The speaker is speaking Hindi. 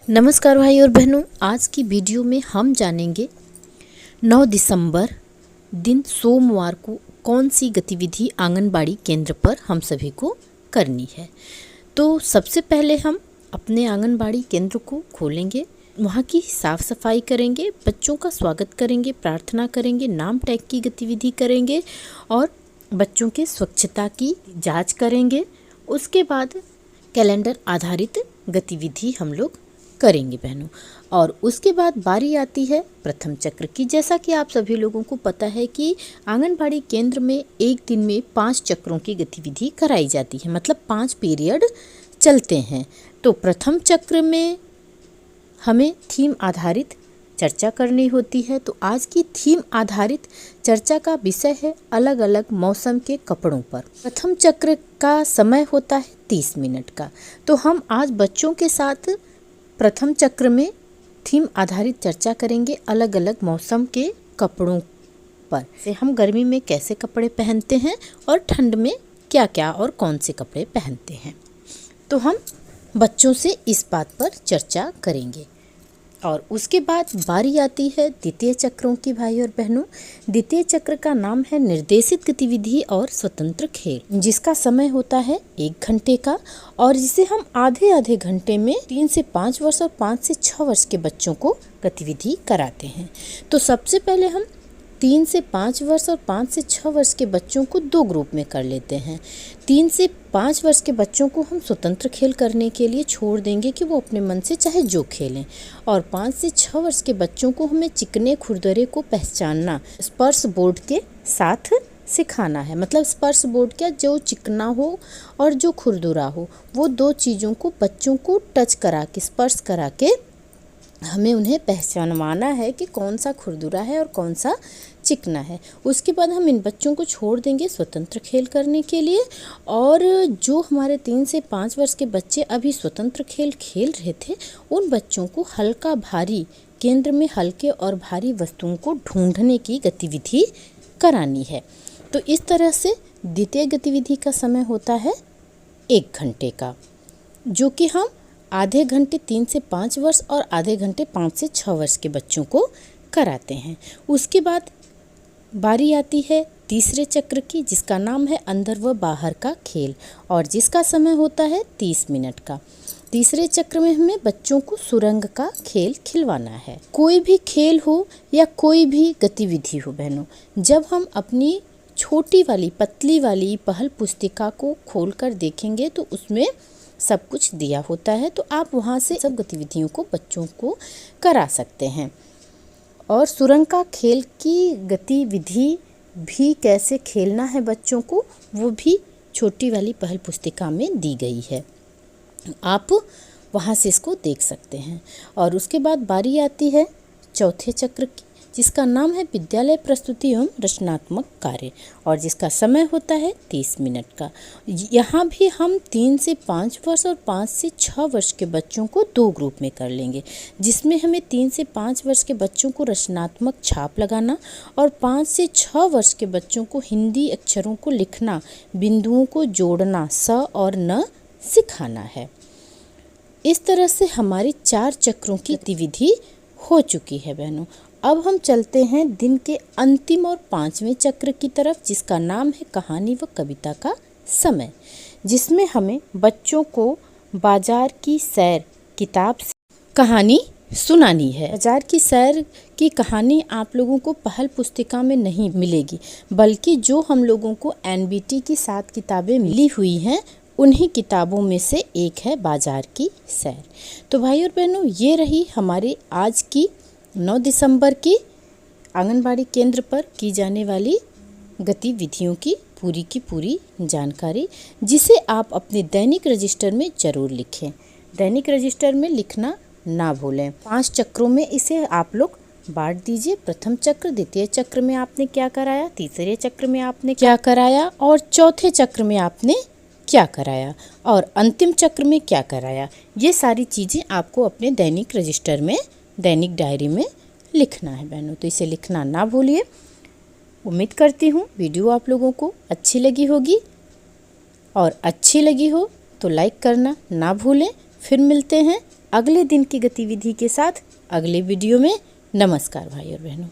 नमस्कार भाई और बहनों, आज की वीडियो में हम जानेंगे 9 दिसंबर दिन सोमवार को कौन सी गतिविधि आंगनबाड़ी केंद्र पर हम सभी को करनी है। तो सबसे पहले हम अपने आंगनबाड़ी केंद्र को खोलेंगे, वहाँ की साफ सफाई करेंगे, बच्चों का स्वागत करेंगे, प्रार्थना करेंगे, नाम टैग की गतिविधि करेंगे और बच्चों के स्वच्छता की जाँच करेंगे। उसके बाद कैलेंडर आधारित गतिविधि हम लोग करेंगे बहनों। और उसके बाद बारी आती है प्रथम चक्र की। जैसा कि आप सभी लोगों को पता है कि आंगनबाड़ी केंद्र में एक दिन में 5 चक्रों की गतिविधि कराई जाती है, मतलब 5 पीरियड चलते हैं। तो प्रथम चक्र में हमें थीम आधारित चर्चा करनी होती है। तो आज की थीम आधारित चर्चा का विषय है अलग अलग मौसम के कपड़ों पर। प्रथम चक्र का समय होता है 30 मिनट का। तो हम आज बच्चों के साथ प्रथम चक्र में थीम आधारित चर्चा करेंगे अलग अलग मौसम के कपड़ों पर। से हम गर्मी में कैसे कपड़े पहनते हैं और ठंड में क्या क्या और कौन से कपड़े पहनते हैं। तो हम बच्चों से इस बात पर चर्चा करेंगे। और उसके बाद बारी आती है द्वितीय चक्रों की भाई और बहनों। द्वितीय चक्र का नाम है निर्देशित गतिविधि और स्वतंत्र खेल, जिसका समय होता है 1 घंटे का और जिसे हम आधे आधे घंटे में 3 से 5 वर्ष और 5 से 6 वर्ष के बच्चों को गतिविधि कराते हैं। तो सबसे पहले हम 3 से 5 वर्ष और 5 से 6 वर्ष के बच्चों को 2 ग्रुप में कर लेते हैं। 3 से 5 वर्ष के बच्चों को हम स्वतंत्र खेल करने के लिए छोड़ देंगे कि वो अपने मन से चाहे जो खेलें। और 5 से 6 वर्ष के बच्चों को हमें चिकने खुरदरे को पहचानना स्पर्श बोर्ड के साथ सिखाना है। मतलब स्पर्श बोर्ड क्या, जो चिकना हो और जो खुरदुरा हो, वो 2 चीज़ों को बच्चों को टच करा के, स्पर्श करा के हमें उन्हें पहचानवाना है कि कौन सा खुरदुरा है और कौन सा चिकना है। उसके बाद हम इन बच्चों को छोड़ देंगे स्वतंत्र खेल करने के लिए। और जो हमारे 3 से 5 वर्ष के बच्चे अभी स्वतंत्र खेल खेल रहे थे, उन बच्चों को हल्का भारी, केंद्र में हल्के और भारी वस्तुओं को ढूंढने की गतिविधि करानी है। तो इस तरह से द्वितीय गतिविधि का समय होता है 1 घंटे का, जो कि हम आधे घंटे 3 से 5 वर्ष और आधे घंटे 5 से 6 वर्ष के बच्चों को कराते हैं। उसके बाद बारी आती है तीसरे चक्र की, जिसका नाम है अंदर व बाहर का खेल और जिसका समय होता है 30 मिनट का। तीसरे चक्र में हमें बच्चों को सुरंग का खेल खिलवाना है। कोई भी खेल हो या कोई भी गतिविधि हो बहनों, जब हम अपनी छोटी वाली पतली वाली पहल पुस्तिका को खोलकर देखेंगे तो उसमें सब कुछ दिया होता है। तो आप वहाँ से सब गतिविधियों को बच्चों को करा सकते हैं। और सुरंग का खेल की गतिविधि भी कैसे खेलना है बच्चों को, वो भी छोटी वाली पहल पुस्तिका में दी गई है। आप वहाँ से इसको देख सकते हैं। और उसके बाद बारी आती है चौथे चक्र की, जिसका नाम है विद्यालय प्रस्तुति एवं रचनात्मक कार्य और जिसका समय होता है 30 मिनट का। यहाँ भी हम 3 से 5 वर्ष और 5 से 6 वर्ष के बच्चों को 2 ग्रुप में कर लेंगे, जिसमें हमें 3 से 5 वर्ष के बच्चों को रचनात्मक छाप लगाना और 5 से 6 वर्ष के बच्चों को हिंदी अक्षरों को लिखना, बिंदुओं को जोड़ना, स और न सिखाना है। इस तरह से हमारी 4 चक्रों की गतिविधि हो चुकी है बहनों। अब हम चलते हैं दिन के अंतिम और 5वें चक्र की तरफ, जिसका नाम है कहानी व कविता का समय, जिसमें हमें बच्चों को बाजार की सैर किताब से कहानी सुनानी है। बाजार की सैर की कहानी आप लोगों को पहल पुस्तिका में नहीं मिलेगी, बल्कि जो हम लोगों को NBT की 7 किताबें मिली हुई हैं, उन्हीं किताबों में से एक है बाजार की सैर। तो भाई और बहनों, ये रही हमारी आज की 9 दिसंबर की आंगनबाड़ी केंद्र पर की जाने वाली गतिविधियों की पूरी जानकारी, जिसे आप अपने दैनिक रजिस्टर में ज़रूर लिखें। दैनिक रजिस्टर में लिखना ना भूलें। 5 चक्रों में इसे आप लोग बांट दीजिए। प्रथम चक्र, द्वितीय चक्र में आपने क्या कराया, तीसरे चक्र में आपने क्या कराया और चौथे चक्र में आपने क्या कराया और अंतिम चक्र में क्या कराया। ये सारी चीज़ें आपको अपने दैनिक रजिस्टर में, दैनिक डायरी में लिखना है बहनों। तो इसे लिखना ना भूलिए। उम्मीद करती हूँ वीडियो आप लोगों को अच्छी लगी होगी और अच्छी लगी हो तो लाइक करना ना भूलें। फिर मिलते हैं अगले दिन की गतिविधि के साथ अगले वीडियो में। नमस्कार भाई और बहनों।